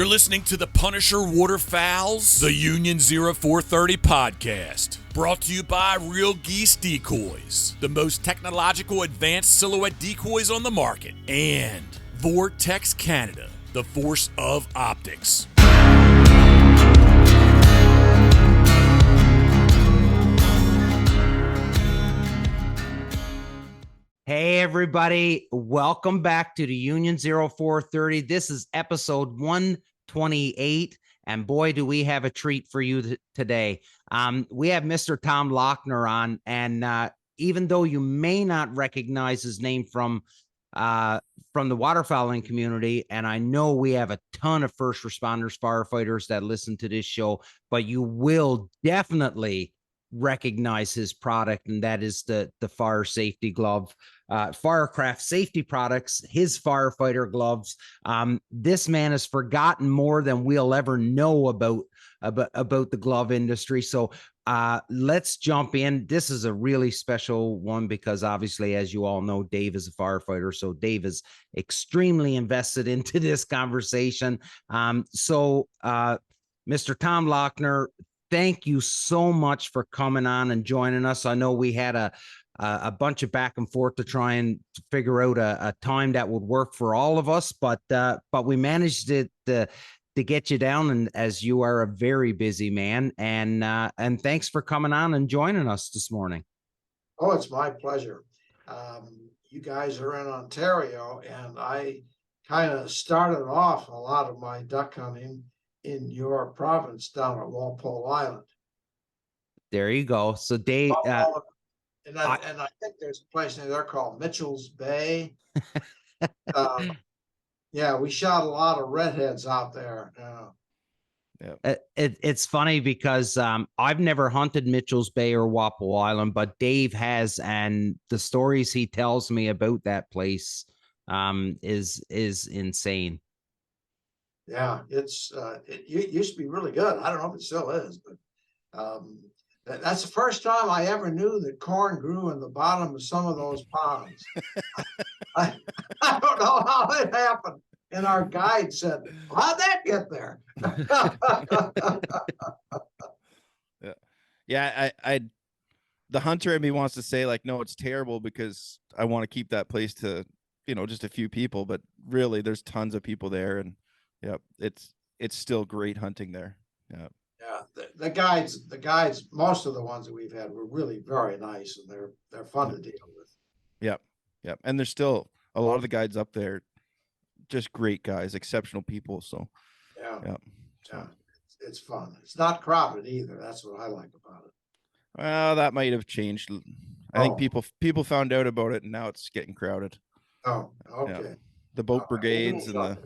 listening to the Punisher Waterfowls, the Union 0430 podcast, brought to you by Real Geese Decoys, the most technological advanced silhouette decoys on the market, and Vortex Canada, the force of optics. Hey everybody, welcome back to the Union 0430. This is episode 128, and boy, do we have a treat for you today. We have Mr. Tom Lochner on, and even though you may not recognize his name from the waterfowling community, and I know we have a ton of first responders, firefighters that listen to this show, but you will definitely recognize his product, and that is the fire safety glove. Firecraft Safety Products, his firefighter gloves. This man has forgotten more than we'll ever know about the glove industry. So let's jump in. This is a really special one because obviously, as you all know, Dave is a firefighter. So Dave is extremely invested into this conversation. Mr. Tom Lochner, thank you so much for coming on and joining us. I know we had a bunch of back and forth to try and figure out a time that would work for all of us, but we managed to get you down, and as you are a very busy man, and thanks for coming on and joining us this morning. Oh, it's my pleasure. You guys are in Ontario, and I kind of started off a lot of my duck hunting in your province down at Walpole Island. There you go. So Dave, and I think there's a place near there called Mitchell's Bay. Yeah, we shot a lot of redheads out there. Yeah. It's funny because I've never hunted Mitchell's Bay or Walpole Island, but Dave has, and the stories he tells me about that place is insane. Yeah, it used to be really good. I don't know if it still is, but that's the first time I ever knew that corn grew in the bottom of some of those ponds. I don't know how it happened. And our guide said, how'd that get there? Yeah. I the hunter in me wants to say, like, no, it's terrible because I want to keep that place to, just a few people, but really there's tons of people there, and yeah, it's still great hunting there. Yeah. Yeah, the guides, most of the ones that we've had were really very nice, and they're fun to deal with. Yep. And there's still a lot of the guides up there, just great guys, exceptional people. So yeah, it's fun. It's not crowded either. That's what I like about it. Well, that might have changed. I think people found out about it, and now it's getting crowded. Oh, okay. Yeah. The boat brigades and the.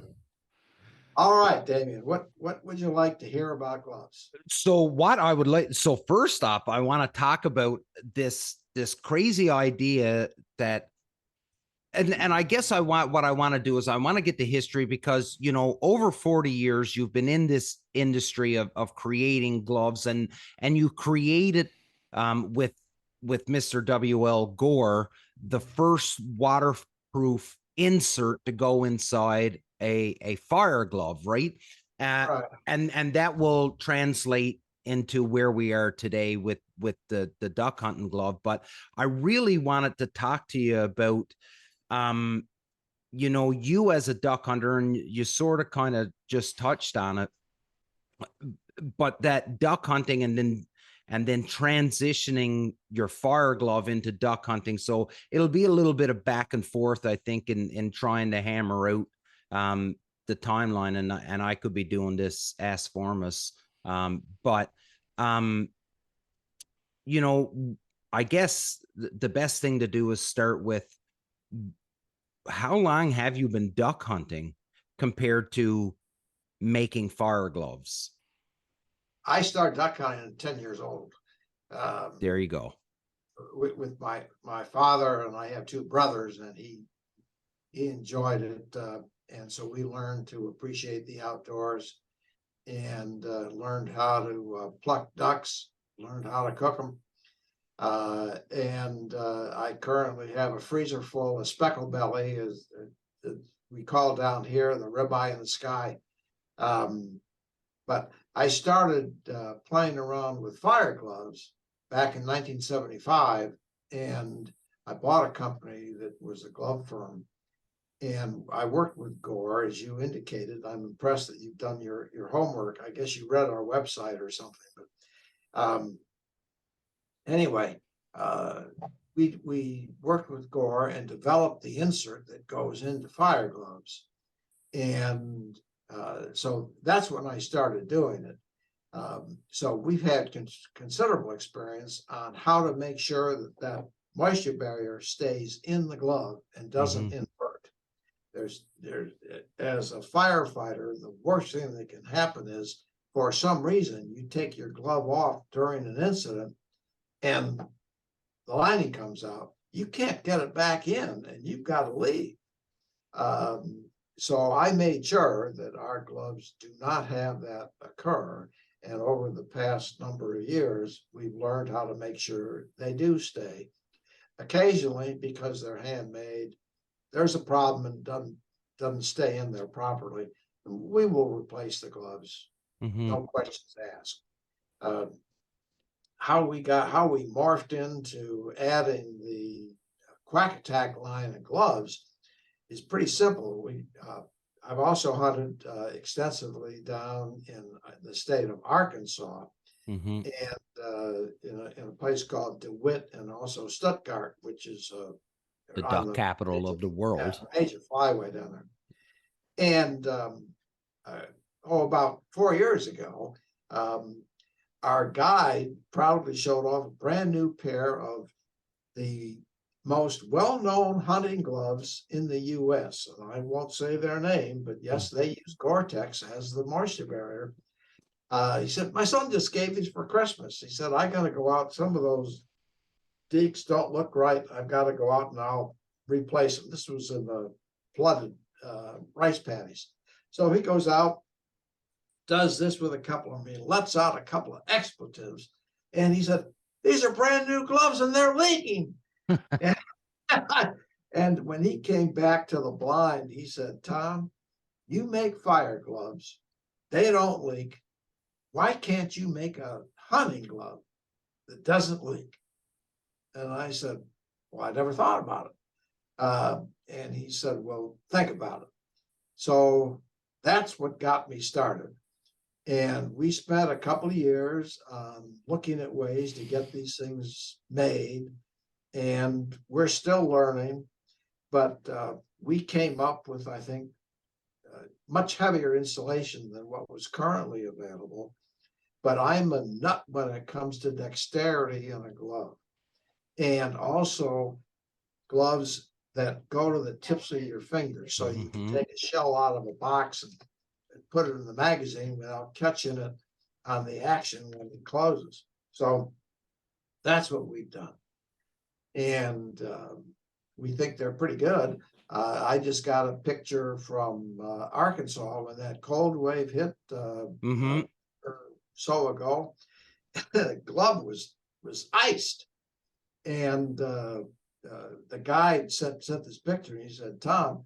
All right, Damien, what would you like to hear about gloves? So first off, I want to talk about this crazy idea that, and I guess what I want to do is I want to get the history, because, over 40 years, you've been in this industry of creating gloves, and you created with Mr. W.L. Gore, the first waterproof insert to go inside a fire glove, right? Right. And that will translate into where we are today with the duck hunting glove. But I really wanted to talk to you about, you as a duck hunter, and you sort of kind of just touched on it, but that duck hunting and then transitioning your fire glove into duck hunting. So it'll be a little bit of back and forth, I think, in trying to hammer out the timeline, and I could be doing this ass formus. But I guess the best thing to do is start with, how long have you been duck hunting compared to making fire gloves? I started duck hunting at 10 years old. There you go. With my father, and I have two brothers, and he enjoyed it. And so we learned to appreciate the outdoors, and learned how to pluck ducks, learned how to cook them. And I currently have a freezer full of speckle belly, as we call down here, the ribeye in the sky. But I started playing around with fire gloves back in 1975, and I bought a company that was a glove firm, and I worked with Gore, as you indicated. I'm impressed that you've done your homework. I guess you read our website or something. But anyway, we worked with Gore and developed the insert that goes into fire gloves, and so that's when I started doing it. So we've had considerable experience on how to make sure that that moisture barrier stays in the glove and doesn't invert. There's as a firefighter, the worst thing that can happen is, for some reason, you take your glove off during an incident and the lining comes out. You can't get it back in and you've got to leave. So I made sure that our gloves do not have that occur. And over the past number of years, we've learned how to make sure they do stay. Occasionally, because they're handmade, there's a problem and doesn't stay in there properly, we will replace the gloves. No questions asked. How we morphed into adding the Quack Attack line of gloves is pretty simple. I've also hunted extensively down in the state of Arkansas, and in a place called DeWitt, and also Stuttgart, which is the duck capital of the world. Major flyway down there. And about 4 years ago, our guide proudly showed off a brand new pair of the most well-known hunting gloves in the U.S. And I won't say their name, but yes, they use Gore-Tex as the moisture barrier. He said, my son just gave these for Christmas. He said, I got to go out. Some of those deeks don't look right. I've got to go out and I'll replace them. This was in the flooded rice paddies. So he goes out, does this with a couple of them, lets out a couple of expletives. And he said, these are brand new gloves and they're leaking. And when he came back to the blind, he said, Tom, you make fire gloves. They don't leak. Why can't you make a hunting glove that doesn't leak? And I said, well, I never thought about it. And he said, well, think about it. So that's what got me started. And we spent a couple of years looking at ways to get these things made. And we're still learning, but we came up with, I think, much heavier insulation than what was currently available. But I'm a nut when it comes to dexterity in a glove. And also gloves that go to the tips of your fingers. So you can take a shell out of a box and put it in the magazine without catching it on the action when it closes. So that's what we've done. And we think they're pretty good. I just got a picture from Arkansas when that cold wave hit so ago. The glove was iced, and the guide sent this picture. And he said, Tom,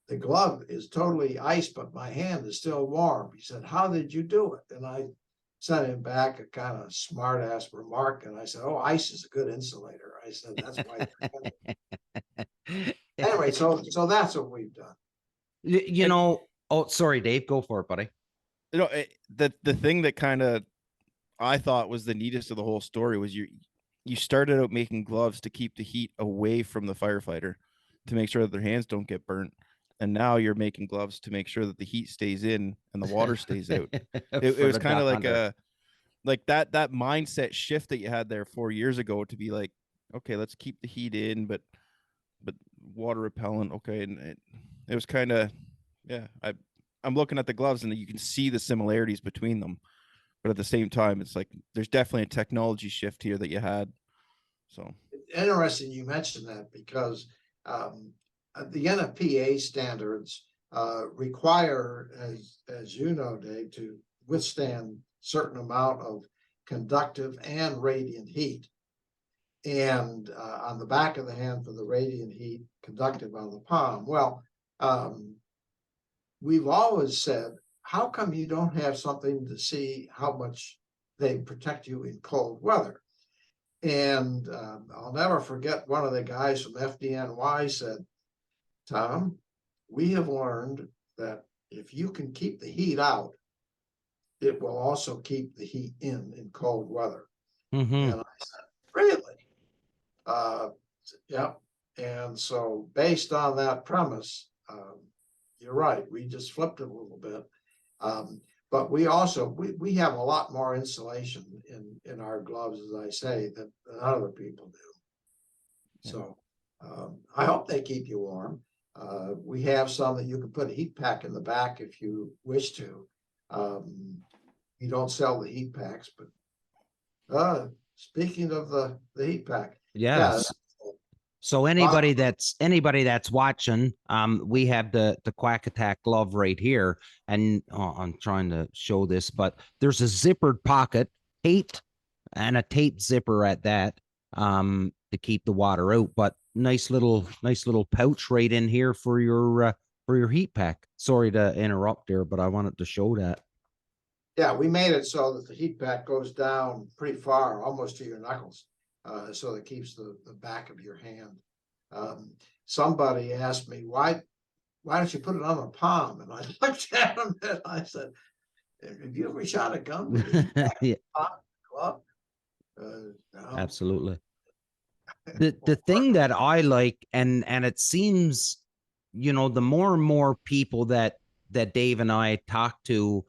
the glove is totally iced, but my hand is still warm. He said, how did you do it? And I sent him back a kind of smart ass remark. And I said, oh, ice is a good insulator. I said, that's why. Anyway, so that's what we've done. You know, oh, sorry, Dave, go for it, buddy. You know, the thing that kind of I thought was the neatest of the whole story was you started out making gloves to keep the heat away from the firefighter, to make sure that their hands don't get burnt. And now you're making gloves to make sure that the heat stays in and the water stays out. It was kind of like that mindset shift that you had there 4 years ago, to be like, okay, let's keep the heat in, but water repellent. Okay. And it was kind of, yeah, I'm looking at the gloves and you can see the similarities between them, but at the same time, it's like, there's definitely a technology shift here that you had. So interesting you mentioned that, because the NFPA standards require, as you know, Dave, to withstand certain amount of conductive and radiant heat. And on the back of the hand for the radiant heat, conductive on the palm. Well, we've always said how come you don't have something to see how much they protect you in cold weather? And I'll never forget one of the guys from FDNY said, Tom, we have learned that if you can keep the heat out, it will also keep the heat in cold weather. Mm-hmm. And I said, really? Yeah. And so based on that premise, you're right. We just flipped it a little bit. But we also, we have a lot more insulation in our gloves, as I say, than other people do. Yeah. So I hope they keep you warm. We have some that you can put a heat pack in the back if you wish to. We don't sell the heat packs, but speaking of the heat pack, Yes. So anybody that's watching, we have the Quack Attack glove right here, and I'm trying to show this, but there's a zippered pocket, taped, and a taped zipper at that, to keep the water out. But nice little pouch right in here for your heat pack. Sorry to interrupt there, but I wanted to show that. Yeah, we made it so that the heat pack goes down pretty far, almost to your knuckles, so it keeps the back of your hand. Somebody asked me, why don't you put it on the palm? And I looked at him and I said, have you ever shot a gun with a heat pack Yeah, glove? No. absolutely. The thing that I like, and it seems, the more and more people that Dave and I talk to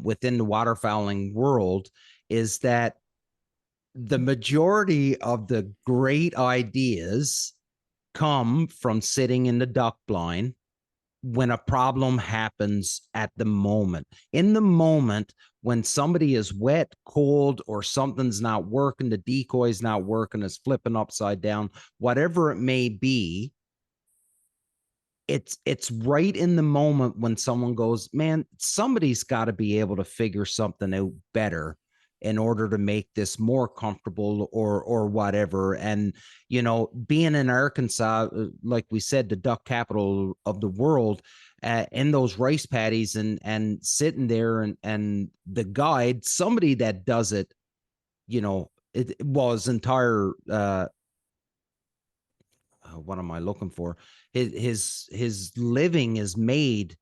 within the waterfowling world, is that the majority of the great ideas come from sitting in the duck blind when a problem happens at the moment. In the moment, when somebody is wet, cold, or something's not working, the decoy's not working, is flipping upside down, whatever it may be, it's right in the moment when someone goes, man, somebody's got to be able to figure something out better in order to make this more comfortable or whatever. And, being in Arkansas, like we said, the duck capital of the world, in those rice paddies and sitting there and the guide, somebody that does it, it was entire, what am I looking for? His living is made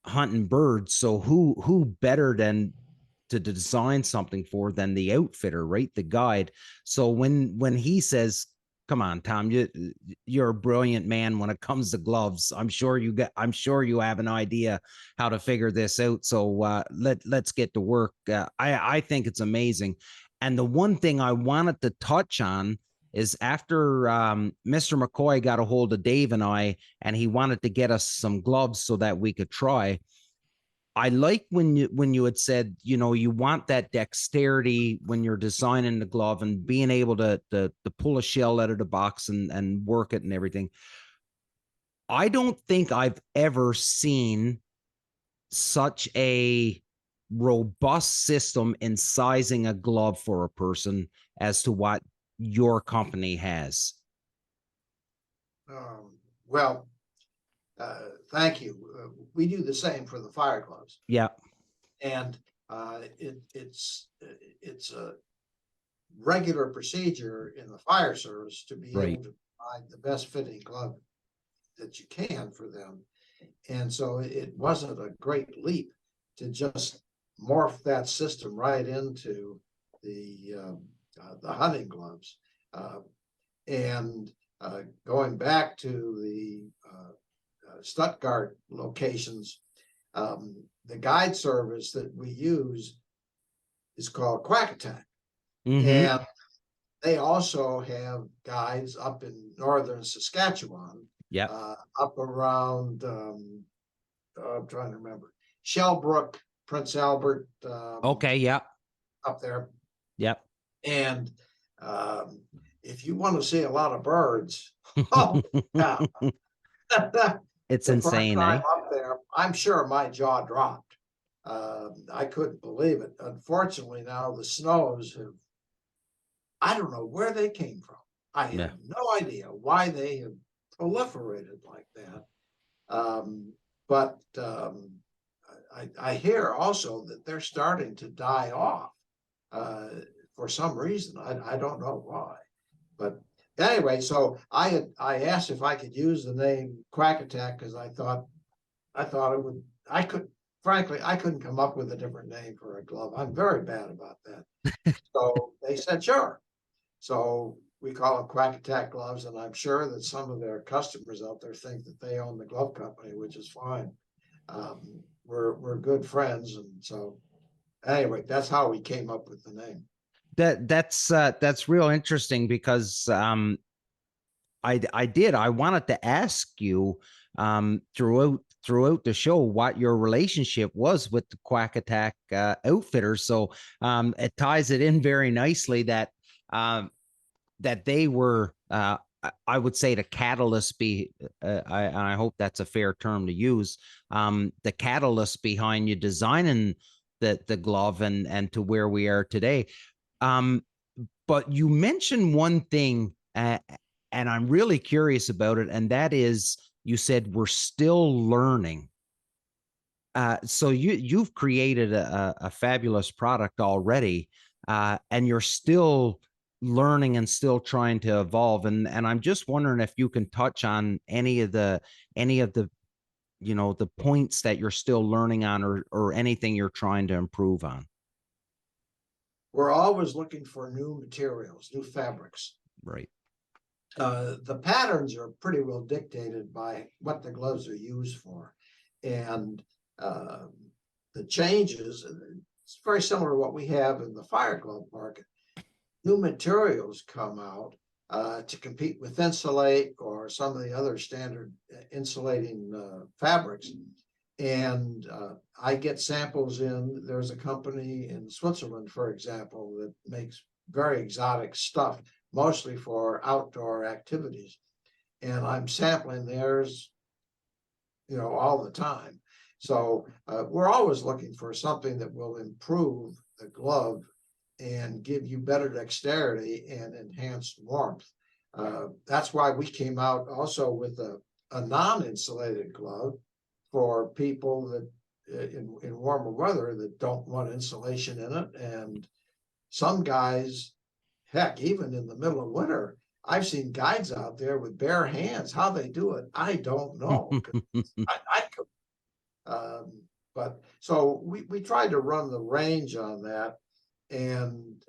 hunting birds. So who better than to design something for than the outfitter, right? The guide. So when he says, come on, Tom, you're a brilliant man when it comes to gloves. I'm sure you have an idea how to figure this out. So let's get to work. I think it's amazing. And the one thing I wanted to touch on is after Mr. McCoy got a hold of Dave and I, and he wanted to get us some gloves so that we could try. I like when you had said, you want that dexterity when you're designing the glove and being able to pull a shell out of the box and work it and everything. I don't think I've ever seen such a robust system in sizing a glove for a person as to what your company has. Well, thank you. We do the same for the fire gloves. Yeah. And it's a regular procedure in the fire service to be able to provide the best fitting glove that you can for them. And so it wasn't a great leap to just morph that system right into the hunting gloves. And going back to the Stuttgart locations, the guide service that we use is called Quack Attack. Mm-hmm. And they also have guides up in northern Saskatchewan. Yeah. Up around, I'm trying to remember, Shellbrook, Prince Albert. Okay. Yeah. Up there. Yep. And if you want to see a lot of birds, oh, yeah. It's insane, eh? Up there, I'm sure my jaw dropped. I couldn't believe it. Unfortunately, now the snows have, I don't know where they came from. I have no idea why they have proliferated like that. But I hear also that they're starting to die off for some reason. I don't know why, but anyway, so I asked if I could use the name Quack Attack because I thought it would. Frankly, I couldn't come up with a different name for a glove. I'm very bad about that. So they said sure. So we call them Quack Attack gloves, and I'm sure that some of their customers out there think that they own the glove company, which is fine. We're good friends, and so anyway, that's how we came up with the name. That's real interesting because I wanted to ask you throughout the show what your relationship was with the Quack Attack outfitters. So it ties it in very nicely that that they were I would say the catalyst I hope that's a fair term to use, the catalyst behind you designing the glove and to where we are today. But you mentioned one thing, and I'm really curious about it, and that is you said we're still learning. So you've created a fabulous product already, and you're still learning and still trying to evolve. And I'm just wondering if you can touch on any of the the points that you're still learning on, or anything you're trying to improve on. We're always looking for new materials, new fabrics. Right. The patterns are pretty well dictated by what the gloves are used for, and the changes. It's very similar to what we have in the fire glove market. New materials come out to compete with Insulate or some of the other standard insulating fabrics. And I get samples in. There's a company in Switzerland, for example, that makes very exotic stuff, mostly for outdoor activities. And I'm sampling theirs, all the time. So we're always looking for something that will improve the glove and give you better dexterity and enhanced warmth. That's why we came out also with a non-insulated glove for people that in warmer weather that don't want insulation in it. And some guys, heck, even in the middle of winter, I've seen guides out there with bare hands. How they do it, I don't know. I could. But so we tried to run the range on that. And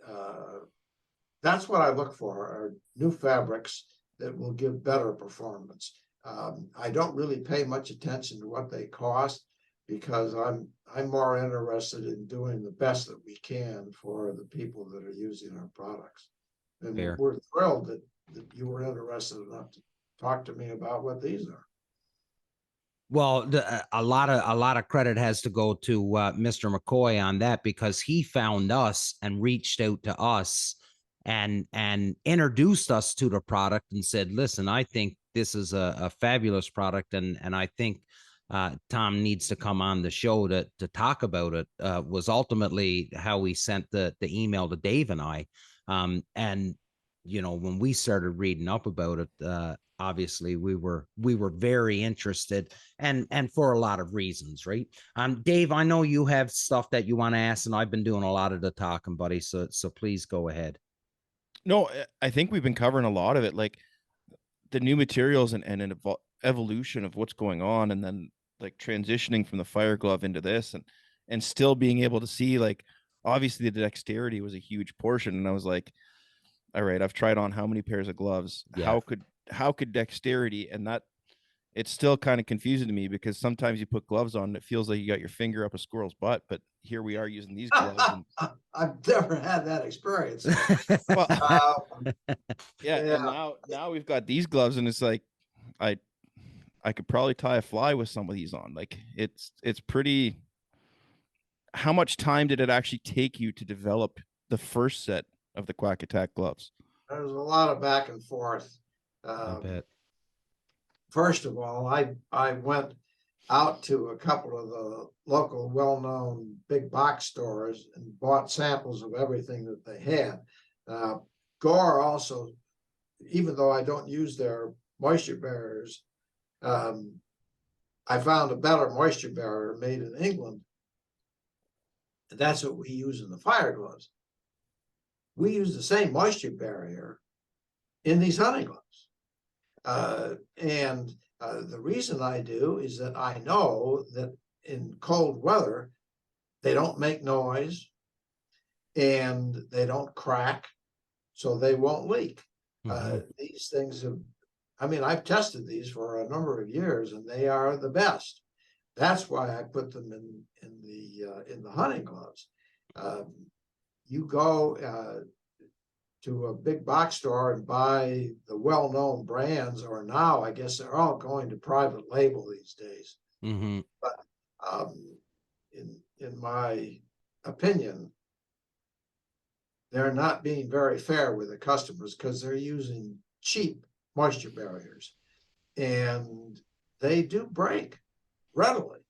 that's what I look for, are new fabrics that will give better performance. I don't really pay much attention to what they cost because I'm more interested in doing the best that we can for the people that are using our products. And we're thrilled that you were interested enough to talk to me about what these are. Well, a lot of credit has to go to Mr. McCoy on that, because he found us and reached out to us and introduced us to the product and said, listen, I think this is a fabulous product. And I think Tom needs to come on the show to talk about it, was ultimately how we sent the email to Dave and I. And, when we started reading up about it, obviously we were very interested, and for a lot of reasons, right? Dave, I know you have stuff that you want to ask, and I've been doing a lot of the talking, buddy. So please go ahead. No, I think we've been covering a lot of it, like the new materials and an evolution of what's going on, and then like transitioning from the fire glove into this, and still being able to see, like, obviously the dexterity was a huge portion. And I was like, all right, I've tried on how many pairs of gloves? Yeah. How could dexterity, and that it's still kind of confusing to me, because sometimes you put gloves on and it feels like you got your finger up a squirrel's butt, but here we are using these gloves. And I've never had that experience. Well, yeah. And now we've got these gloves, and it's like, I could probably tie a fly with some of these on. Like it's pretty. How much time did it actually take you to develop the first set of the Quack Attack gloves? There's a lot of back and forth. I bet. First of all, I went out to a couple of the local well-known big box stores and bought samples of everything that they had. Gore also, even though I don't use their moisture barriers, I found a better moisture barrier made in England That's what we use in the fire gloves. We use the same moisture barrier in these hunting gloves. The reason I do is that I know that in cold weather, they don't make noise and they don't crack, so they won't leak. These things have, I mean, I've tested these for a number of years and they are the best. That's why I put them in the hunting gloves. You go to a big box store and buy the well-known brands, or now I guess they're all going to private label these days. But in my opinion, they're not being very fair with the customers because they're using cheap moisture barriers, and they do break readily.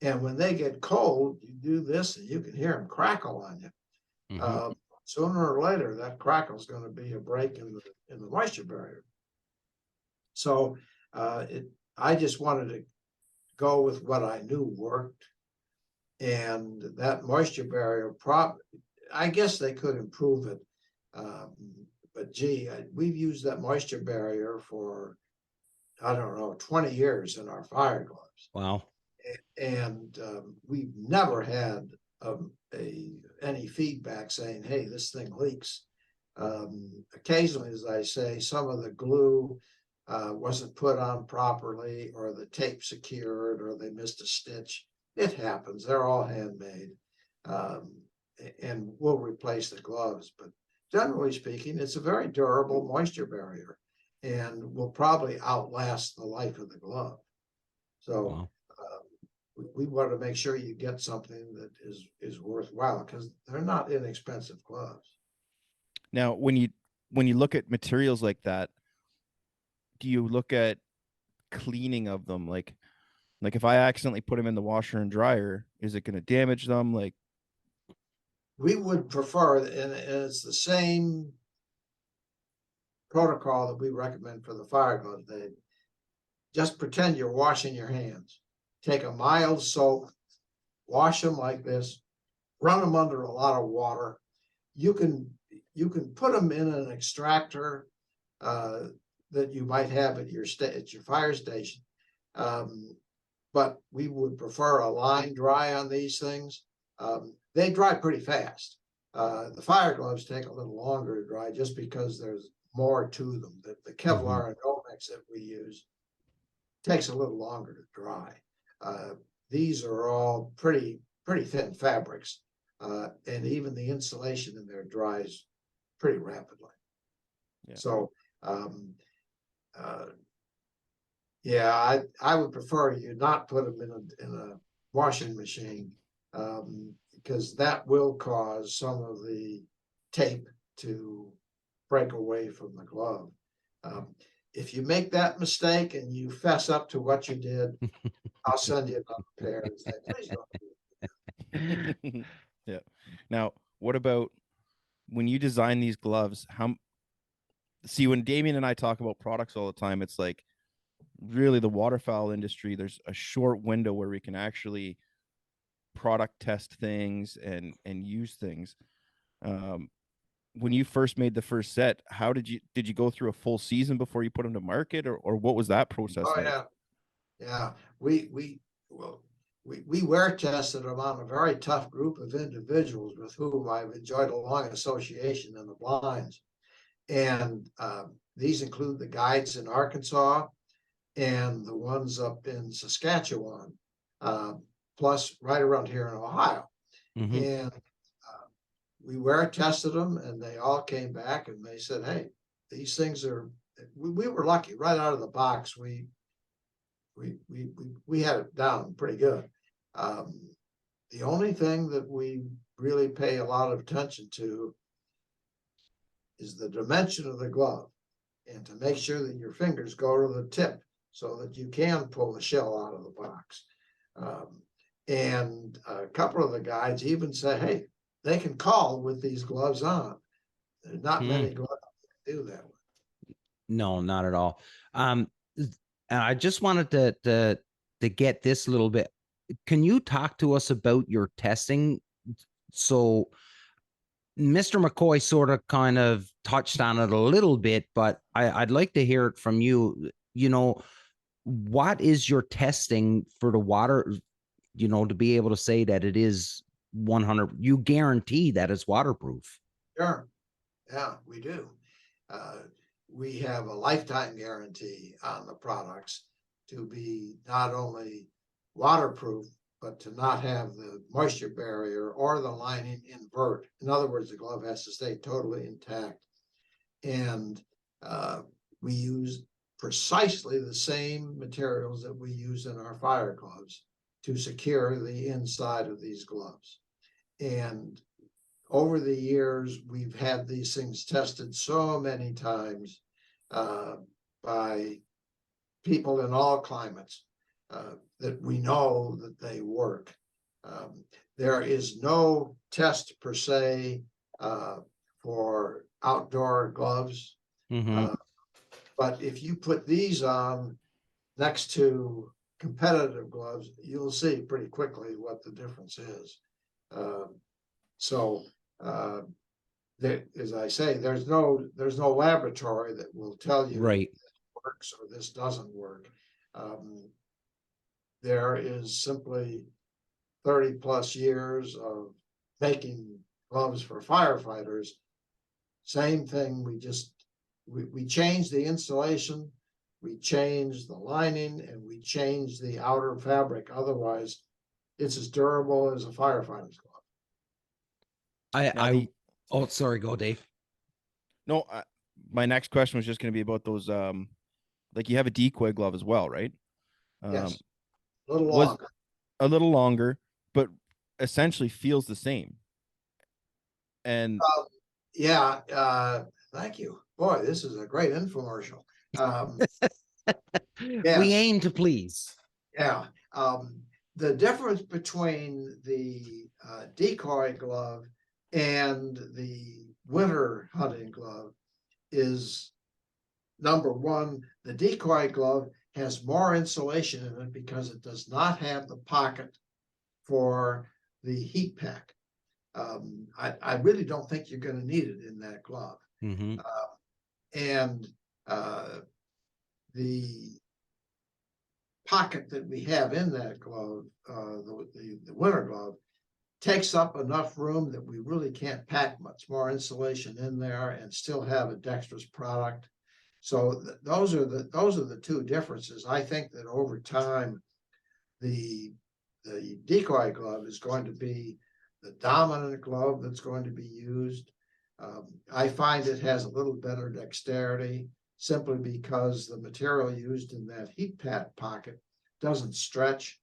And when they get cold, you do this and you can hear them crackle on you. Sooner or later, that crackle is going to be a break in the moisture barrier. So I just wanted to go with what I knew worked, and that moisture barrier I guess they could improve it, but gee, we've used that moisture barrier for, I don't know, 20 years in our fire gloves. Wow. And we've never had any feedback saying, hey, this thing leaks. Occasionally, as I say, some of the glue wasn't put on properly, or the tape secured, or they missed a stitch. It happens. They're all handmade. And we'll replace the gloves. But generally speaking, it's a very durable moisture barrier and will probably outlast the life of the glove. So wow. We want to make sure you get something that is worthwhile, because they're not inexpensive gloves. Now, when you look at materials like that, do you look at cleaning of them? Like if I accidentally put them in the washer and dryer, is it going to damage them? Like, we would prefer, and it's the same protocol that we recommend for the fire gloves. They just pretend you're washing your hands. Take a mild soap, wash them like this, run them under a lot of water. You can put them in an extractor that you might have at your fire station, but we would prefer a line dry on these things. They dry pretty fast. The fire gloves take a little longer to dry just because there's more to them. The Kevlar and Nomex that we use takes a little longer to dry. These are all pretty thin fabrics, and even the insulation in there dries pretty rapidly. Yeah. So, yeah, I would prefer you not put them in a washing machine, because that will cause some of the tape to break away from the glove. If you make that mistake and you fess up to what you did, I'll send you another pair and say, please don't do that. Yeah. Now, what about when you design these gloves? When Damien and I talk about products all the time, it's like, really, the waterfowl industry, there's a short window where we can actually product test things and use things. When you first made the first set, did you go through a full season before you put them to market, or what was that process like? Yeah. We wear tested them on a very tough group of individuals with whom I've enjoyed a long association in the blinds. And these include the guides in Arkansas and the ones up in Saskatchewan, plus right around here in Ohio. And we wear tested them, and they all came back and they said, hey, these things are, we were lucky right out of the box. We had it down pretty good. The only thing that we really pay a lot of attention to is the dimension of the glove, and to make sure that your fingers go to the tip so that you can pull the shell out of the box. And a couple of the guides even say, hey, they can call with these gloves on. There's not many gloves that do that with. No, not at all. And I just wanted to get this a little bit. Can you talk to us about your testing So Mr. McCoy sort of kind of touched on it a little bit, but I'd like to hear it from you. You know, what is your testing for the water, you know, to be able to say that it is 100, you guarantee that it's waterproof? Sure. Yeah, we do. We have a lifetime guarantee on the products to be not only waterproof, but to not have the moisture barrier or the lining invert. In other words, the glove has to stay totally intact. And we use precisely the same materials that we use in our fire gloves to secure the inside of these gloves. And over the years, we've had these things tested so many times by people in all climates that we know that they work. There is no test per se for outdoor gloves. But if you put these on next to competitive gloves, you'll see pretty quickly what the difference is. There, as I say, there's no laboratory that will tell you Right. this works or this doesn't work. There is simply 30 plus years of making gloves for firefighters. Same thing. We changed the insulation, we changed the lining, and we changed the outer fabric. Otherwise, it's as durable as a firefighter's glove. Oh, sorry, go Dave. No, my next question was just going to be about those. Like you have a Decoy glove as well, right? Yes, a little longer. A little longer, but essentially feels the same. And yeah, thank you. Boy, this is a great infomercial. Yes. We aim to please. Yeah. The difference between the Decoy glove and the winter hunting glove is, number one, the Decoy glove has more insulation in it because it does not have the pocket for the heat pack. I really don't think you're going to need it in that glove. And the pocket that we have in that glove, the winter glove, takes up enough room that we really can't pack much more insulation in there and still have a dexterous product. So those are the two differences. I think that over time, the Decoy glove is going to be the dominant glove that's going to be used. I find it has a little better dexterity simply because the material used in that heat pad pocket doesn't stretch,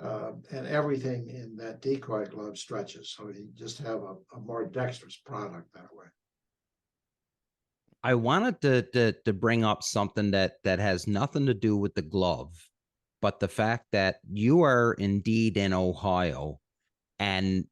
and everything in that Decoy glove stretches. So you just have a more dexterous product that way. I wanted to bring up something that has nothing to do with the glove, but the fact that you are indeed in Ohio, and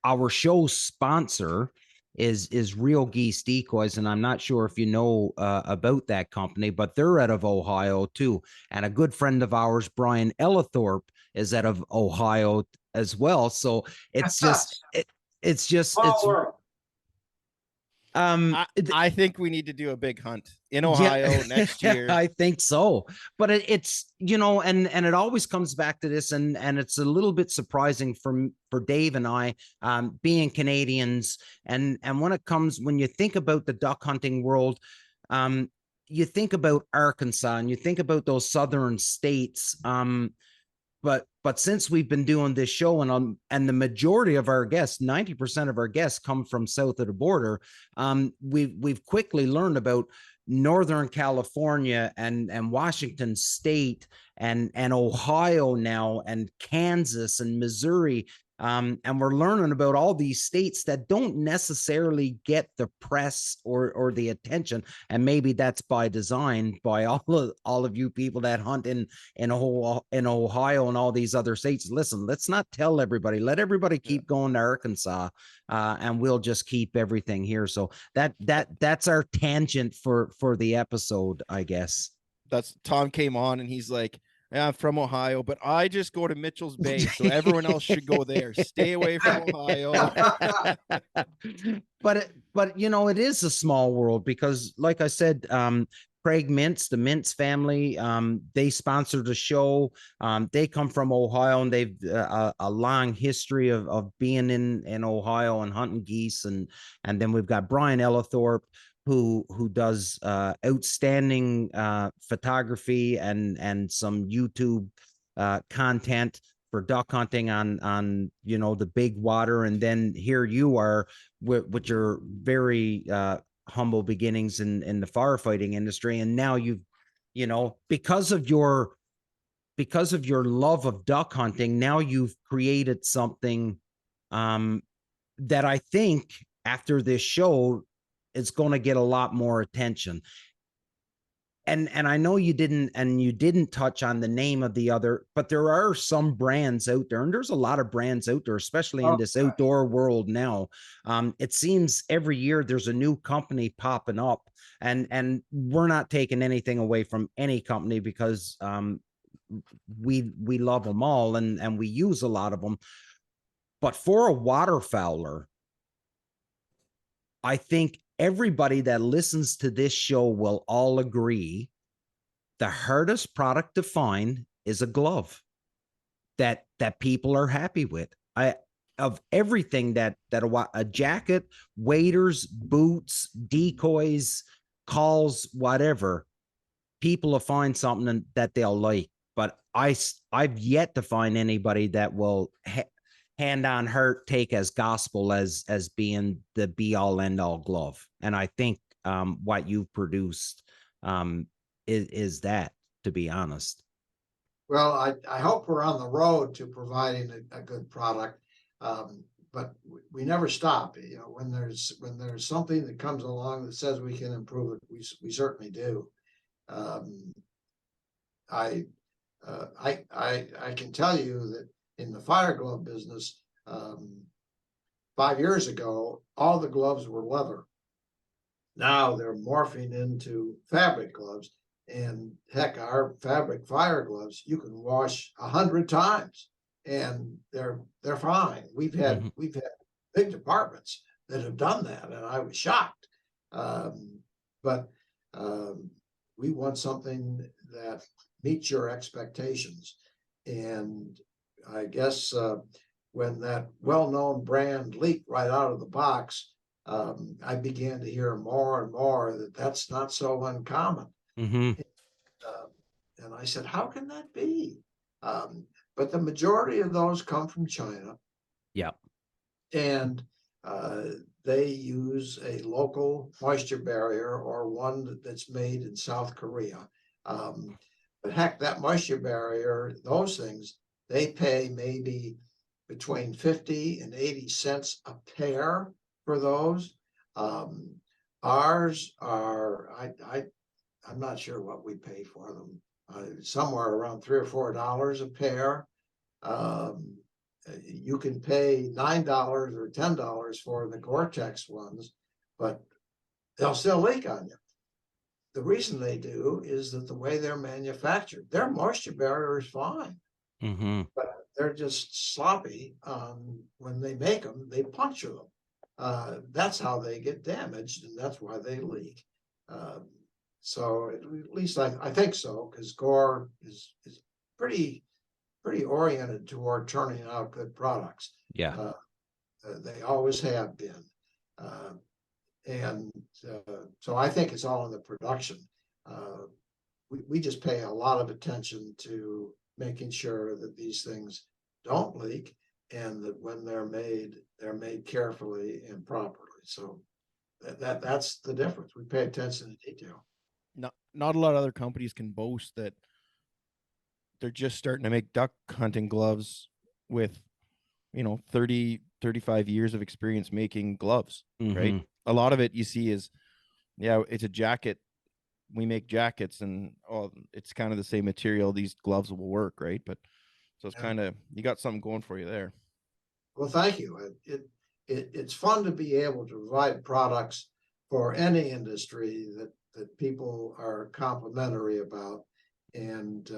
our show sponsor is Real Geese Decoys, and I'm not sure if you know about that company, but they're out of Ohio too. And a good friend of ours, Brian Ellithorpe, is out of Ohio as well. So it's just I think we need to do a big hunt in Ohio next year. I think so, but it's, you know, and it always comes back to this, and it's a little bit surprising for Dave and I, being Canadians, and when you think about the duck hunting world, you think about Arkansas and you think about those southern states, but since we've been doing this show, and the majority of our guests, 90% of our guests, come from south of the border, we've quickly learned about Northern California and Washington State and Ohio now, and Kansas and Missouri. And we're learning about all these states that don't necessarily get the press or the attention, and maybe that's by design by all of you people that hunt in Ohio and all these other states. Listen, let's not tell everybody. Let everybody keep going to Arkansas, and we'll just keep everything here. So that's our tangent for the episode, I guess. That's Tom came on and he's like, Yeah, I'm from Ohio, but I just go to Mitchell's Bay, so everyone else should go there. Stay away from Ohio. But you know, it is a small world because, like I said, Craig Mintz, the Mintz family, they sponsored the show. They come from Ohio, and they've a long history of being in Ohio and hunting geese, and then we've got Brian Ellithorpe, who does outstanding photography and some YouTube content for duck hunting on you know, the big water. And then here you are with your very humble beginnings in the firefighting industry, and now you've, you know, because of your love of duck hunting, now you've created something that I think after this show is going to get a lot more attention. And I know you didn't touch on the name of the other, but there are some brands out there, and there's a lot of brands out there, especially in this outdoor world now. It seems every year there's a new company popping up, and we're not taking anything away from any company, because we love them all, and we use a lot of them. But for a waterfowler, I think everybody that listens to this show will all agree the hardest product to find is a glove that people are happy with. Of everything that a jacket, waders, boots, decoys, calls, whatever, people will find something that they'll like. But I've yet to find anybody that will hand on heart take as gospel as being the be all end all glove. And I think what you've produced is that, to be honest. Well, I hope we're on the road to providing a good product, but we never stop. You know, when there's something that comes along that says we can improve it, we certainly do. I can tell you that in the fire glove business, 5 years ago, all the gloves were leather. Now they're morphing into fabric gloves, and heck, our fabric fire gloves you can wash 100 times, and they're fine. We've had big departments that have done that, and I was shocked. But we want something that meets your expectations, and I guess when that well-known brand leaked right out of the box, I began to hear more and more that that's not so uncommon. And I said, how can that be? But the majority of those come from China. Yep. And they use a local moisture barrier, or one that's made in South Korea. But heck, that moisture barrier, those things, they pay maybe between 50 and 80 cents a pair for those. Ours are, I'm not sure what we pay for them, somewhere around $3 or $4 a pair. You can pay $9 or $10 for the Gore-Tex ones, but they'll still leak on you. The reason they do is that the way they're manufactured, their moisture barrier is fine, but they're just sloppy. When they make them, they puncture them. That's how they get damaged, and that's why they leak. So at least I think so, because Gore is pretty oriented toward turning out good products. Yeah. They always have been. So I think it's all in the production. We just pay a lot of attention to making sure that these things don't leak, and that when they're made carefully and properly. So that's the difference. We pay attention to detail. Not a lot of other companies can boast that they're just starting to make duck hunting gloves with, 30, 35 years of experience making gloves, right? A lot of it you see is, it's a jacket. We make jackets, and it's kind of the same material. These gloves will work, right? But so it's kind of, you got something going for you there. Well, thank you. It's fun to be able to provide products for any industry that people are complimentary about, and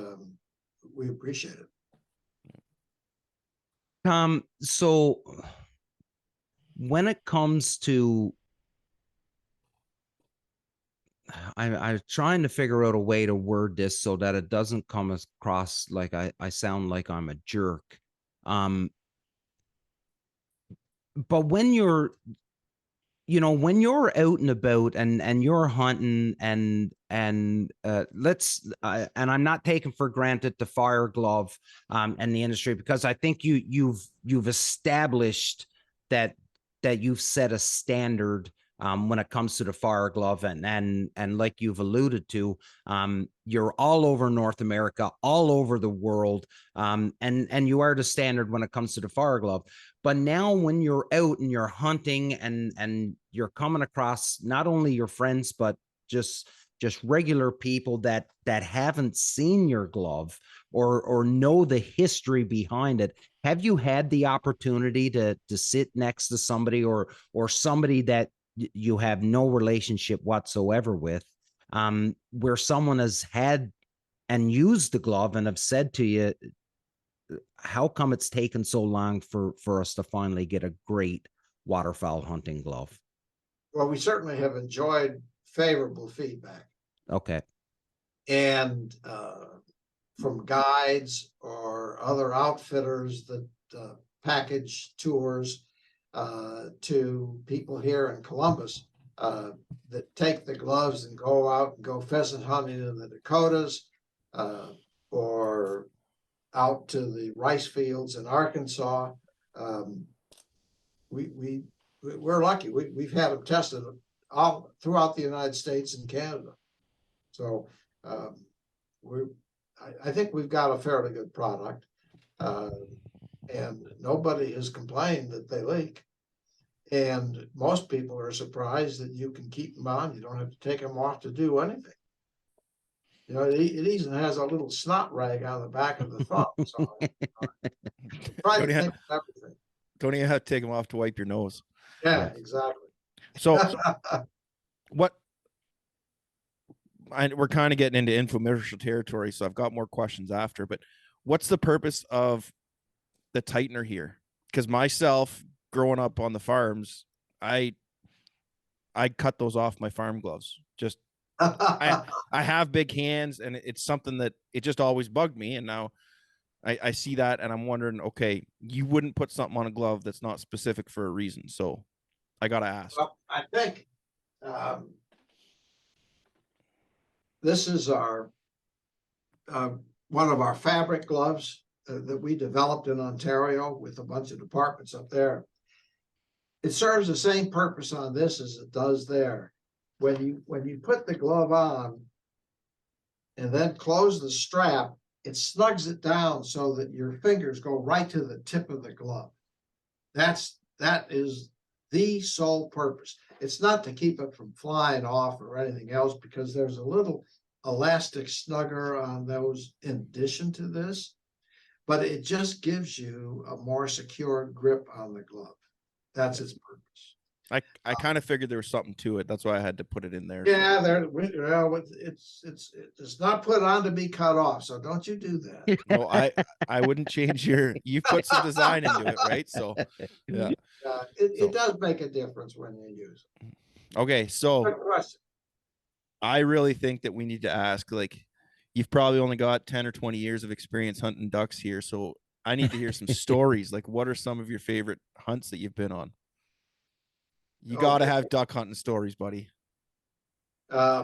we appreciate it. Tom, so when it comes to, I'm trying to figure out a way to word this so that it doesn't come across like I sound like I'm a jerk. But when you're, when you're out and about and you're hunting and and I'm not taking for granted the Fire Glove and the industry, because I think you've established that you've set a standard when it comes to the Fire Glove, and like you've alluded to, you're all over North America, all over the world, and you are the standard when it comes to the Fire Glove. But now when you're out and you're hunting and you're coming across not only your friends, but just regular people that haven't seen your glove or know the history behind it, have you had the opportunity to sit next to somebody or somebody that you have no relationship whatsoever with, where someone has had and used the glove and have said to you, how come it's taken so long for us to finally get a great waterfowl hunting glove? Well, we certainly have enjoyed favorable feedback. Okay. And from guides or other outfitters that package tours, to people here in Columbus that take the gloves and go out and go pheasant hunting in the Dakotas, or out to the rice fields in Arkansas. We're lucky. We've had them tested all throughout the United States and Canada. So I think we've got a fairly good product, and nobody has complained that they leak. And most people are surprised that you can keep them on. You don't have to take them off to do anything. It even has a little snot rag on the back of the thumb. So try to think of everything. Don't even have to take them off to wipe your nose. Yeah, exactly. So we're kind of getting into infomercial territory, so I've got more questions after, but what's the purpose of the tightener here? Because myself, growing up on the farms, I cut those off my farm gloves. Just I have big hands, and it's something that it just always bugged me. And now I see that, and I'm wondering, okay, you wouldn't put something on a glove that's not specific for a reason. So I got to ask. Well, I think this is our one of our fabric gloves that we developed in Ontario with a bunch of departments up there. It serves the same purpose on this as it does there. When you put the glove on and then close the strap, it snugs it down so that your fingers go right to the tip of the glove. That is the sole purpose. It's not to keep it from flying off or anything else, because there's a little elastic snugger on those in addition to this, but it just gives you a more secure grip on the glove. That's its purpose. I kind of figured there was something to it. That's why I had to put it in there. Yeah, it's not put on to be cut off, so don't you do that. No, I wouldn't change you put some design into it, right? So yeah. It does make a difference when you use it. Okay, so Good question. I really think that we need to ask, like, you've probably only got 10 or 20 years of experience hunting ducks here, so I need to hear some stories. Like, what are some of your favorite hunts that you've been on? You got to have duck hunting stories, buddy. I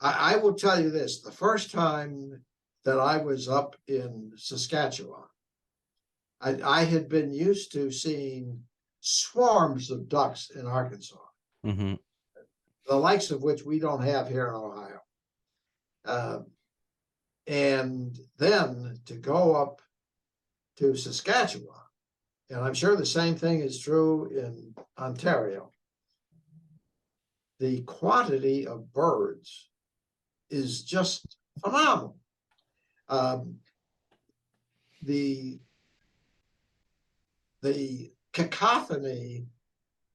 will tell you this. The first time that I was up in Saskatchewan, I had been used to seeing swarms of ducks in Arkansas, Mm-hmm. the likes of which we don't have here in Ohio. And then to go up to Saskatchewan, and I'm sure the same thing is true in Ontario, the quantity of birds is just phenomenal. The cacophony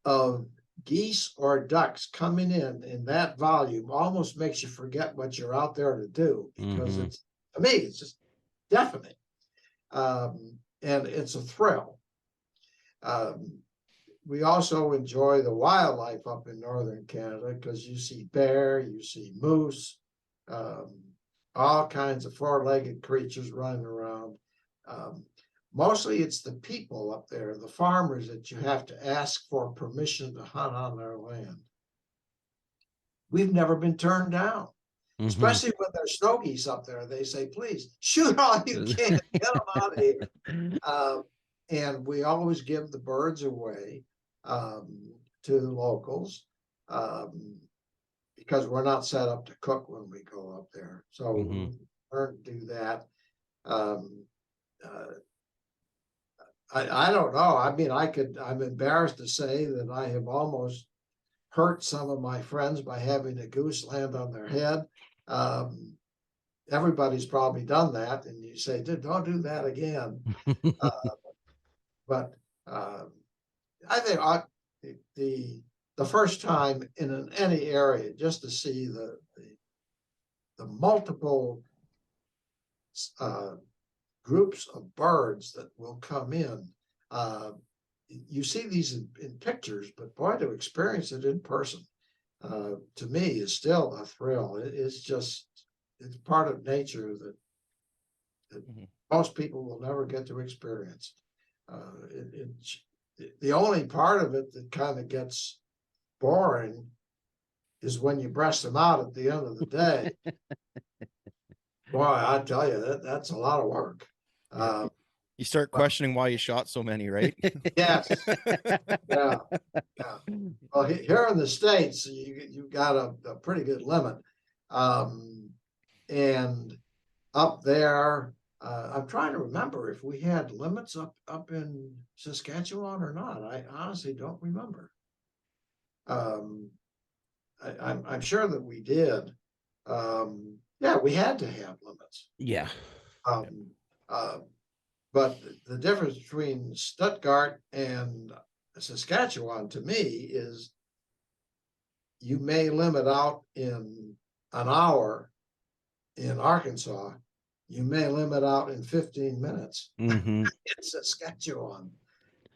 of geese or ducks coming in that volume almost makes you forget what you're out there to do, because it's to me, it's just deafening. And it's a thrill. We also enjoy the wildlife up in northern Canada because you see bear, you see moose, all kinds of four-legged creatures running around. Mostly it's the people up there, the farmers, that you have to ask for permission to hunt on their land. We've never been turned down, especially when there's snow geese up there. They say, please shoot all you can, get them out of here. And we always give the birds away to the locals because we're not set up to cook when we go up there. So we learn to do that. I don't know. I mean, I'm embarrassed to say that I have almost hurt some of my friends by having a goose land on their head. Everybody's probably done that. And you say, don't do that again. But I think the first time in any area, just to see the multiple groups of birds that will come in. You see these in pictures, but boy, to experience it in person, to me, is still a thrill. It's part of nature that most people will never get to experience. The only part of it that kind of gets boring is when you brush them out at the end of the day. Boy, I tell you, that's a lot of work. You start questioning why you shot so many, right? Yes. Yeah. Well, here in the States, you got a pretty good limit. And up there, I'm trying to remember if we had limits up in Saskatchewan or not. I honestly don't remember. I'm sure that we did. Yeah, we had to have limits. Yeah. But the difference between Stuttgart and Saskatchewan, to me, is you may limit out in an hour in Arkansas. You may limit out in 15 minutes in Saskatchewan.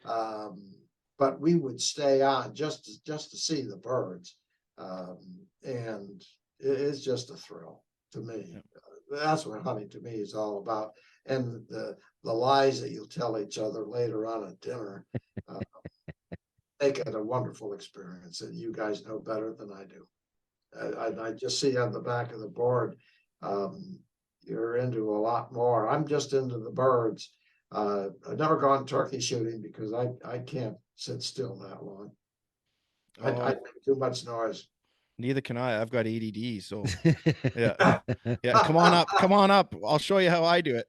But we would stay on just to see the birds. And it's just a thrill to me. That's what hunting to me is all about. And the lies that you'll tell each other later on at dinner make it a wonderful experience. And you guys know better than I do. I just see on the back of the board, you're into a lot more. I'm just into the birds. I've never gone turkey shooting because I can't sit still that long. I make too much noise. Neither can I. I've got ADD, so yeah. Come on up. I'll show you how I do it.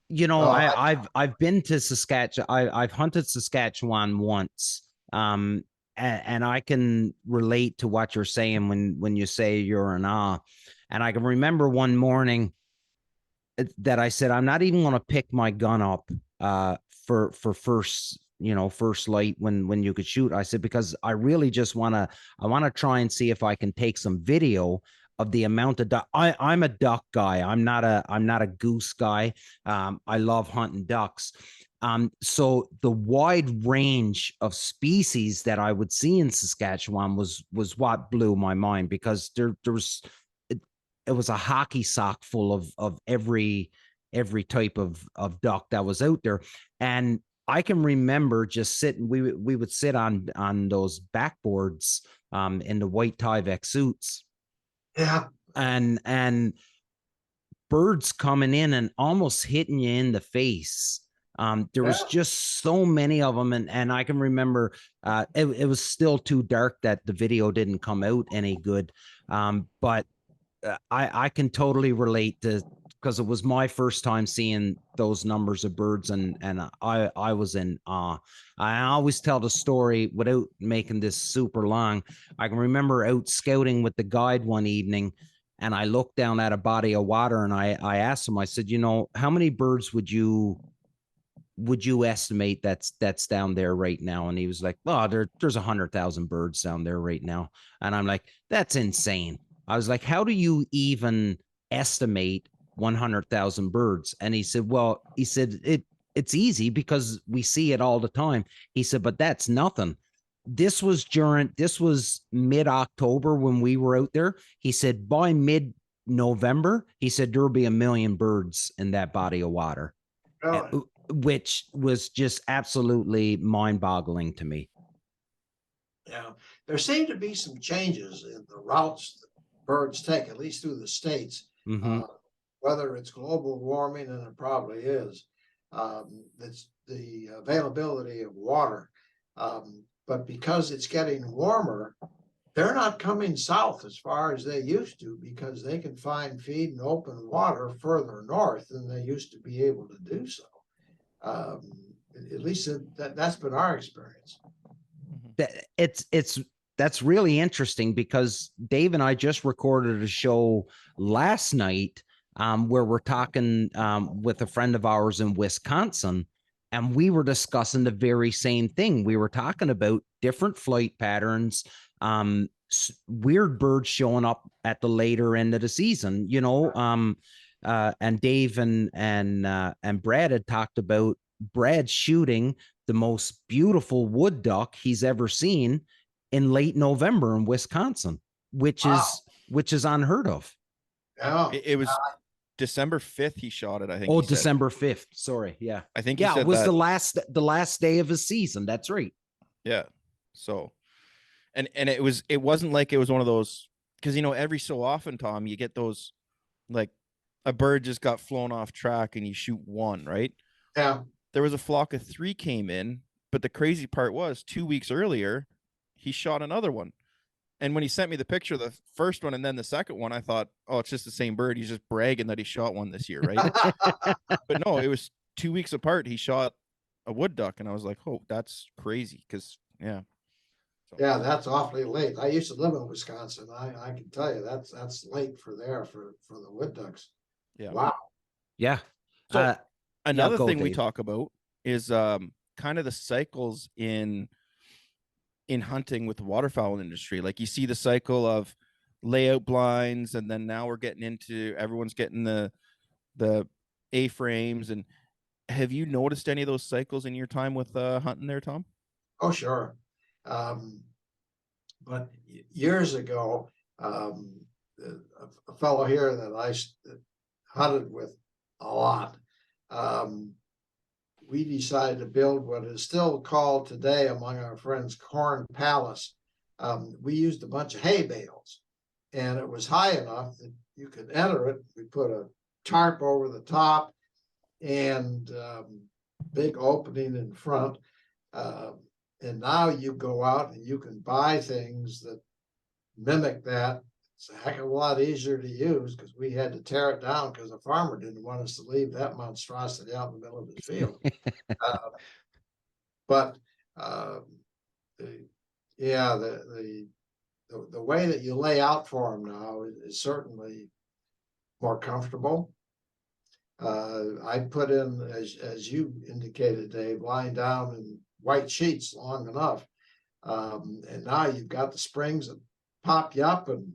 You know, I've been to Saskatchewan. I've hunted Saskatchewan once. And I can relate to what you're saying when you say you're in awe. And I can remember one morning that I said, I'm not even going to pick my gun up for first light when you could shoot. I said, because I really just want to try and see if I can take some video of the amount of duck. I'm a duck guy. I'm not a goose guy. I love hunting ducks. So the wide range of species that I would see in Saskatchewan was what blew my mind, because there was it was a hockey sock full of every type of duck that was out there. And I can remember just sitting, we would sit on those backboards in the white Tyvek suits. Yeah. And birds coming in and almost hitting you in the face. There was just so many of them. And I can remember it was still too dark that the video didn't come out any good. But I can totally relate to, because it was my first time seeing those numbers of birds, and I was in awe. I always tell the story without making this super long. I can remember out scouting with the guide one evening, and I looked down at a body of water, and I asked him, I said, how many birds would you estimate that's down there right now? And he was like, there's 100,000 birds down there right now. And I'm like, that's insane. I was like, how do you even estimate 100,000 birds? And he said, well, it's easy because we see it all the time. He said, but that's nothing. This was mid-October when we were out there. He said by mid-November, he said there will be 1 million birds in that body of water, Really? which was just absolutely mind-boggling to me. Yeah, there seem to be some changes in the routes that birds take, at least through the states. Mhm. Whether it's global warming, and it probably is, it's the availability of water. But because it's getting warmer, they're not coming south as far as they used to, because they can find feed and open water further north than they used to be able to do so. At least that's been our experience. That's really interesting, because Dave and I just recorded a show last night where we're talking with a friend of ours in Wisconsin, and we were discussing the very same thing. We were talking about different flight patterns, weird birds showing up at the later end of the season, and Dave and Brad had talked about Brad shooting the most beautiful wood duck he's ever seen in late November in Wisconsin, which is unheard of. Yeah, It was December 5th he shot it, I think. Oh, December 5th. Sorry. Yeah. I think Yeah, he said it was that. the last day of his season. That's right. Yeah. So, and it wasn't like it was one of those, because every so often, Tom, you get those, like, a bird just got flown off track and you shoot one, right? yeah. There was a flock of 3 came in, but the crazy part was 2 weeks earlier, he shot another one. And when he sent me the picture of the first one and then the second one, I thought, oh, it's just the same bird. He's just bragging that he shot one this year, right? But no, it was 2 weeks apart. He shot a wood duck, and I was like, oh, that's crazy. Because yeah. So. Yeah, that's awfully late. I used to live in Wisconsin. I can tell you that's late for the wood ducks. Yeah. Wow. Yeah. So another thing Dave. we talk about is kind of the cycles in hunting with the waterfowl industry. Like, you see the cycle of layout blinds, and then now we're getting into everyone's getting the A-frames. And have you noticed any of those cycles in your time with hunting there, Tom? Oh, sure. But years ago, a fellow here that I hunted with a lot, we decided to build what is still called today among our friends Corn Palace. We used a bunch of hay bales, and it was high enough that you could enter it. We put a tarp over the top and big opening in front. And now you go out and you can buy things that mimic that. It's a heck of a lot easier to use, because we had to tear it down because the farmer didn't want us to leave that monstrosity out in the middle of his field. But the way that you lay out for them now is certainly more comfortable. I put in, as you indicated, Dave, lying down in white sheets long enough, and now you've got the springs that pop you up and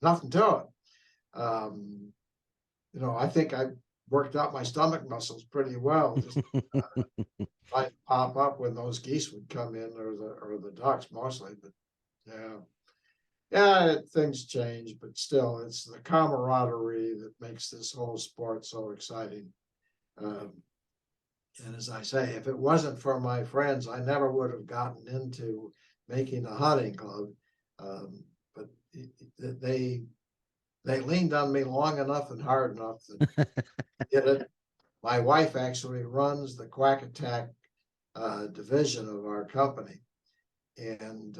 nothing to it. I think I worked out my stomach muscles pretty well. Just I pop up when those geese would come in, or the ducks mostly. But yeah, things change, but still, it's the camaraderie that makes this whole sport so exciting. And as I say, if it wasn't for my friends, I never would have gotten into making a hunting club. But they leaned on me long enough and hard enough to get it. My wife actually runs the Quack Attack division of our company, and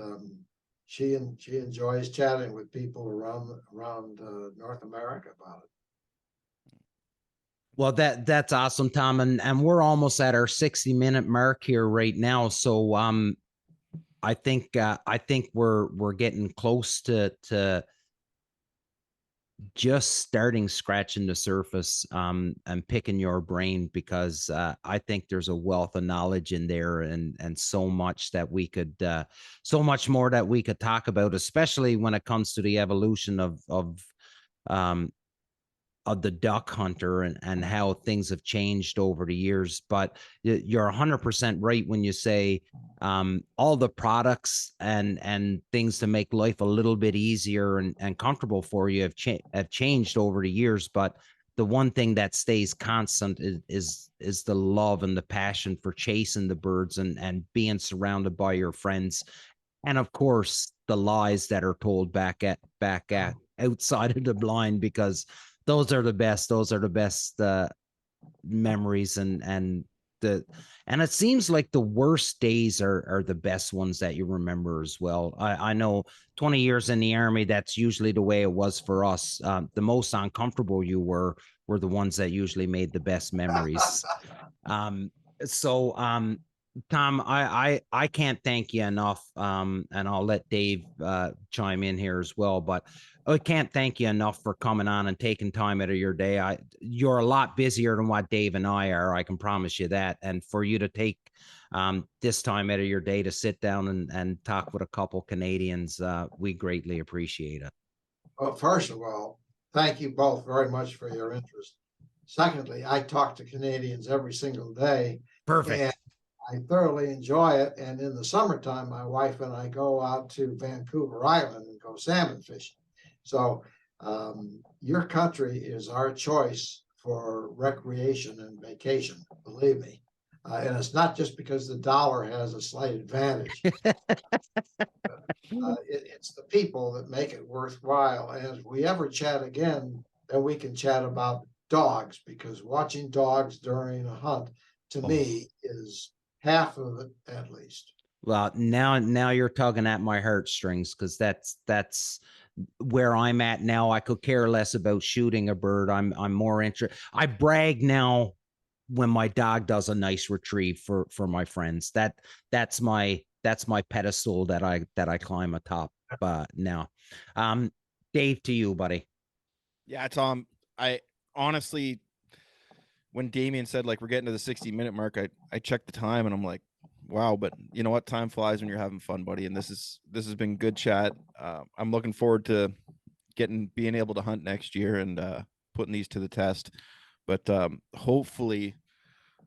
she enjoys chatting with people around North America about it. Well, that's awesome, Tom, and we're almost at our 60-minute mark here right now. So I think we're getting close to just starting scratching the surface and picking your brain, because I think there's a wealth of knowledge in there, and so much that we could so much more that we could talk about, especially when it comes to the evolution um of the duck hunter, and how things have changed over the years. But you're 100% right when you say all the products and things to make life a little bit easier and comfortable for you have changed over the years. But the one thing that stays constant is the love and the passion for chasing the birds and being surrounded by your friends. And of course, the lies that are told back at outside of the blind, because those are the best. Those are the best memories, and it seems like the worst days are the best ones that you remember as well. I know 20 years in the Army, that's usually the way it was for us. The most uncomfortable you were the ones that usually made the best memories. So Tom, I can't thank you enough. And I'll let Dave chime in here as well, but I can't thank you enough for coming on and taking time out of your day. You're a lot busier than what Dave and I are. I can promise you that. And for you to take this time out of your day to sit down and talk with a couple Canadians, we greatly appreciate it. Well, first of all, thank you both very much for your interest. Secondly, I talk to Canadians every single day. Perfect. And I thoroughly enjoy it. And in the summertime, my wife and I go out to Vancouver Island and go salmon fishing. So your country is our choice for recreation and vacation, believe me. And it's not just because the dollar has a slight advantage. It's the people that make it worthwhile. And if we ever chat again, then we can chat about dogs, because watching dogs during a hunt, to me, is half of it at least. Well, now you're tugging at my heartstrings, because that's where I'm at now. I could care less about shooting a bird. I'm more interested. I brag now when my dog does a nice retrieve for my friends. That's my pedestal that I climb atop now. Dave, to you, buddy. Yeah, Tom, I honestly, when Damien said like we're getting to the 60-minute mark, I checked the time and I'm like, wow, but you know what? Time flies when you're having fun, buddy. And this has been good chat. I'm looking forward to being able to hunt next year and putting these to the test. But hopefully,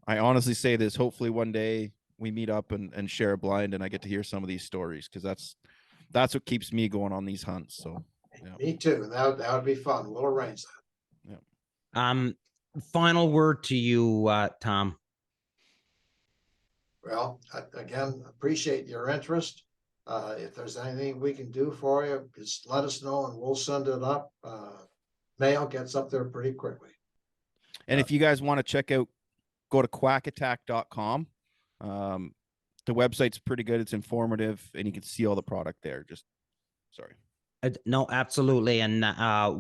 I honestly say this, hopefully one day we meet up and share a blind and I get to hear some of these stories, because that's what keeps me going on these hunts. So yeah. Me too. That would be fun. We'll arrange that. Yeah. Final word to you, Tom. Well, again, appreciate your interest. If there's anything we can do for you, just let us know and we'll send it up. Mail gets up there pretty quickly. And if you guys want to check out, go to quackattack.com. The website's pretty good. It's informative and you can see all the product there. Sorry. No, absolutely. And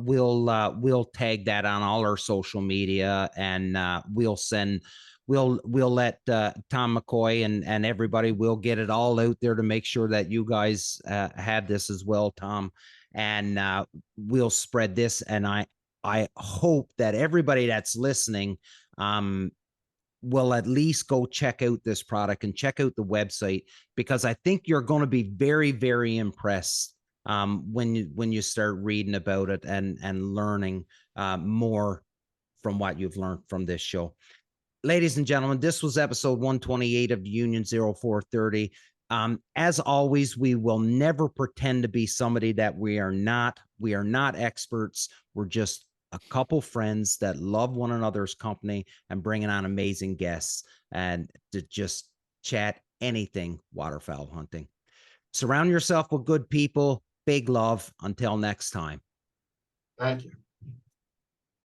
we'll tag that on all our social media, and we'll let Tom McCoy and everybody, we'll get it all out there to make sure that you guys have this as well, Tom. And we'll spread this. And I hope that everybody that's listening will at least go check out this product and check out the website, because I think you're going to be very, very impressed when you start reading about it and learning more from what you've learned from this show. Ladies and gentlemen, this was episode 128 of Union 0430. As always, we will never pretend to be somebody that we are not. We are not experts. We're just a couple friends that love one another's company and bringing on amazing guests and to just chat anything waterfowl hunting. Surround yourself with good people. Big love. Until next time. Thank you.